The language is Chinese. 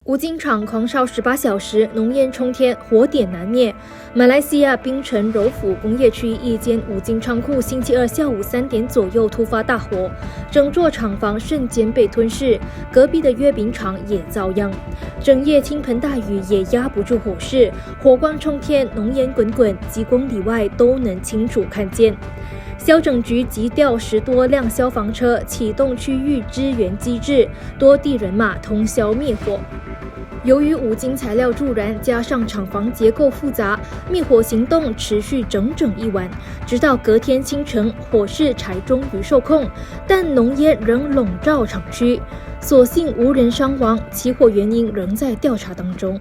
五金厂狂烧18小时，浓烟冲天，火点难灭。马来西亚槟城柔府工业区一间五金仓库星期二下午3点左右突发大火，整座厂房瞬间被吞噬，隔壁的月饼厂也遭殃。整夜倾盆大雨也压不住火势，火光冲天，浓烟滚滚，几公里外都能清楚看见。消整局急调10多辆消防车，启动区域支援机制，多地人马通宵灭火。由于五金材料助燃，加上厂房结构复杂，灭火行动持续整整1晚，直到隔天清晨，火势才终于受控，但浓烟仍笼罩厂区，所幸无人伤亡，起火原因仍在调查当中。